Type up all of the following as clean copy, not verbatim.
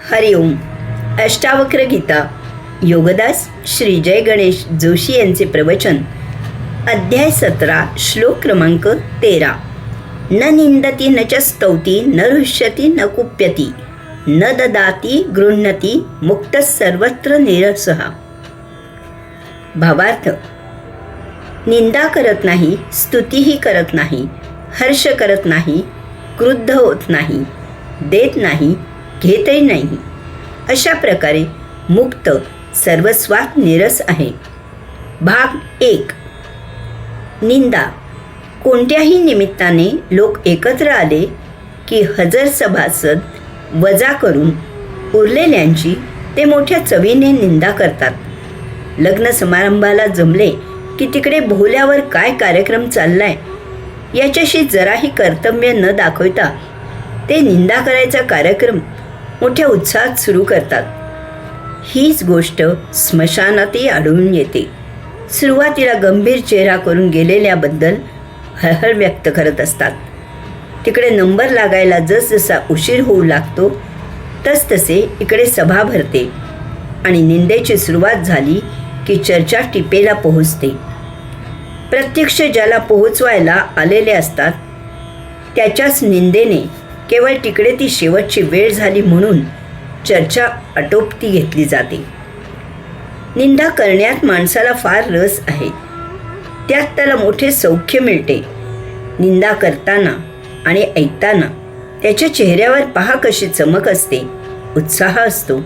हरिओम. अष्टावक्र गीता योगदास श्री जय गणेश जोशी यांचे प्रवचन. अध्याय 17 श्लोक क्रमांक 13. न निंदती न च स्तौती न रुष्यती न कुप्यती न ददाती गृह्णती मुक्त सर्वत्र निरसहा. भावार्थ: निंदा करत नाही, स्तुतीही करत नाही, हर्ष करत नाही, क्रुद्ध होत नाही, देत नाही, घेतही नाही. अशा प्रकारे मुक्त सर्वस्वात निरस आहे. भाग 1. निंदा. कोणत्याही निमित्ताने लोक एकत्र आले की हजर सभासद वजा करून उरलेल्यांची ते मोठ्या चवीने निंदा करतात. लग्न समारंभाला जमले की तिकडे भोवल्यावर काय कार्यक्रम चाललाय याच्याशी जराही कर्तव्य न दाखवता ते निंदा करायचा कार्यक्रम मोठ्या उत्साहात सुरू करतात. हीच गोष्ट स्मशानातही आढळून येते. सुरुवातीला गंभीर चेहरा करून गेलेल्याबद्दल हळहळ व्यक्त करत असतात. तिकडे नंबर लागायला जसजसा उशीर होऊ लागतो तसतसे इकडे सभा भरते आणि निंदेची सुरुवात झाली की चर्चा टिपेला पोहोचते. प्रत्यक्ष ज्याला पोहोचवायला आलेले असतात त्याच्याच निंदेने केवळ तिकडे ती शेवटची वेळ झाली म्हणून चर्चा आटोपती घेतली जाते. निंदा करण्यात माणसाला फार रस आहे. त्यात त्याला मोठे सौख्य मिळते. निंदा करताना आणि ऐकताना त्याच्या चेहऱ्यावर पहा कशी चमक असते, उत्साह असतो,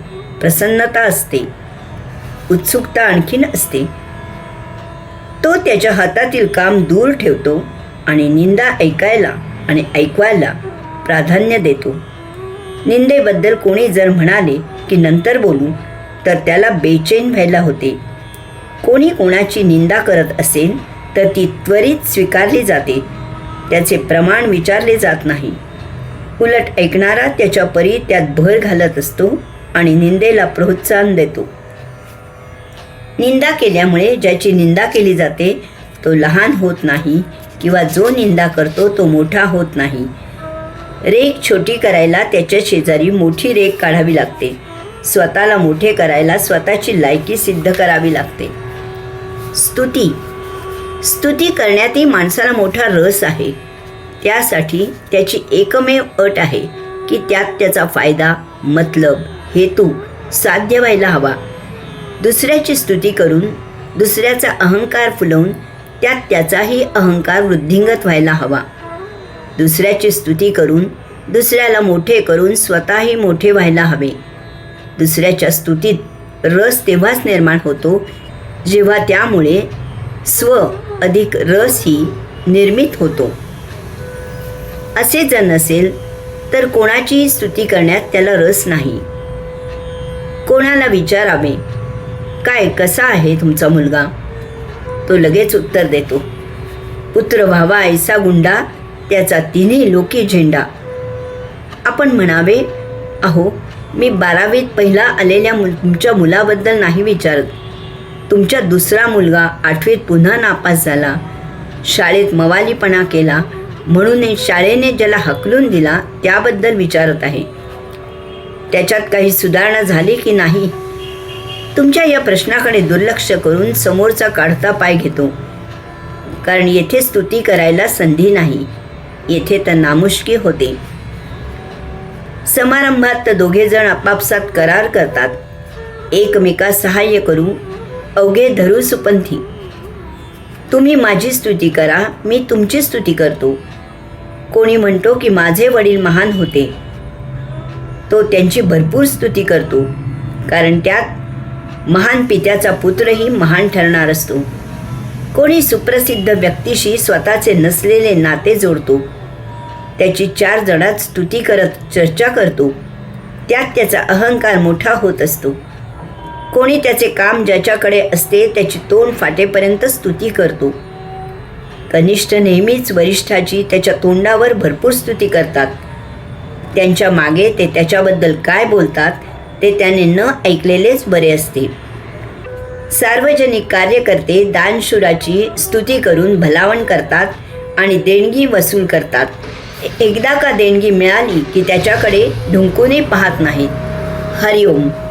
प्रसन्नता असते, उत्सुकता आणखीन असते. तो त्याच्या हातातील काम दूर ठेवतो आणि निंदा ऐकायला आणि ऐकवायला प्राधान्य देतो. निंदेबद्दल कोणी जर म्हणाले की नंतर बोलू तर त्याला बेचैन व्हायला होते. कोणी कोणाची निंदा करत असेल तर ती त्वरित स्वीकारली जाते. त्याचे प्रमाण विचारले जात नाही. उलट ऐकणारा त्याच्या परी त्यात भर घालत असतो आणि निंदेला प्रोत्साहन देतो. निंदा केल्यामुळे ज्याची निंदा केली जाते तो लहान होत नाही किंवा जो निंदा करतो तो मोठा होत नाही. रेख छोटी करायला त्याच्या शेजारी मोठी रेख काढावी लागते. स्वतःला मोठे करायला स्वतःची लायकी सिद्ध करावी लागते. स्तुती करण्यातही माणसाला मोठा रस आहे. त्यासाठी त्याची एकमेव अट आहे की त्यात त्याचा फायदा, मतलब, हेतू साध्य व्हायला हवा. दुसऱ्याची स्तुती करून दुसऱ्याचा अहंकार फुलवून त्यात त्याचाही अहंकार वृद्धिंगत व्हायला हवा. दुसऱ्याची स्तुती करून दुसऱ्याला मोठे करून स्वतःही मोठे व्हायला हवे. दुसऱ्याच्या स्तुतीत रस तेव्हाच निर्माण होतो जेव्हा त्यामुळे स्व अधिक रसही निर्मित होतो. असे जर नसेल तर कोणाचीही स्तुती करण्यात त्याला रस नाही. कोणाला विचारावे, काय कसा आहे तुमचा मुलगा? तो लगेच उत्तर देतो, पुत्र व्हावा ऐसा गुंडा, त्याचा तिन्ही लोकी झेंडा. आपण म्हणावे, अहो मी 12वीत पहिला आलेल्या तुमच्या मुलाबद्दल नाही विचारत. तुमचा दुसरा मुलगा 8वीत पुन्हा नापास झाला, शाळेत मवालीपणा केला म्हणून शाळेने ज्याला हकलून दिला त्याबद्दल विचारत आहे. त्याच्यात काही सुधारणा झाली की नाही? तुमच्या या प्रश्नाकडे दुर्लक्ष करून समोरचा काढता पाय घेतो. कारण येथे स्तुती करायला संधी नाही, येथे तर नामुष्की होते. समारंभात तर दोघे जण आपापसात करार करतात, एकमेकास सहाय्य करू, अवघे धरू सुपंथी. तुम्ही माझी स्तुती करा, मी तुमची स्तुती करतो. कोणी म्हणतो की माझे वडील महान होते, तो त्यांची भरपूर स्तुती करतो, कारण त्यात महान पित्याचा पुत्रही महान ठरणार असतो. कोणी सुप्रसिद्ध व्यक्तीशी स्वतःचे नसलेले नाते जोडतो, त्याची 4 जणात स्तुती करत चर्चा करतो, त्यात त्याचा अहंकार मोठा होत असतो. कोणी त्याचे काम ज्याच्याकडे असते त्याची तोंड फाटेपर्यंत स्तुती करतो. कनिष्ठ नेहमीच वरिष्ठाची त्याच्या तोंडावर भरपूर स्तुती करतात. त्यांच्या मागे ते त्याच्याबद्दल काय बोलतात ते त्याने न ऐकलेलेच बरे असते. सार्वजनिक कार्यकर्ते दानशूराची स्तुती करून भलावण करतात आणि देणगी वसूल करतात. एकदा का देणगी मिळाली की त्याच्याकडे ढुंकूनही पाहत नाहीत. हरिओम.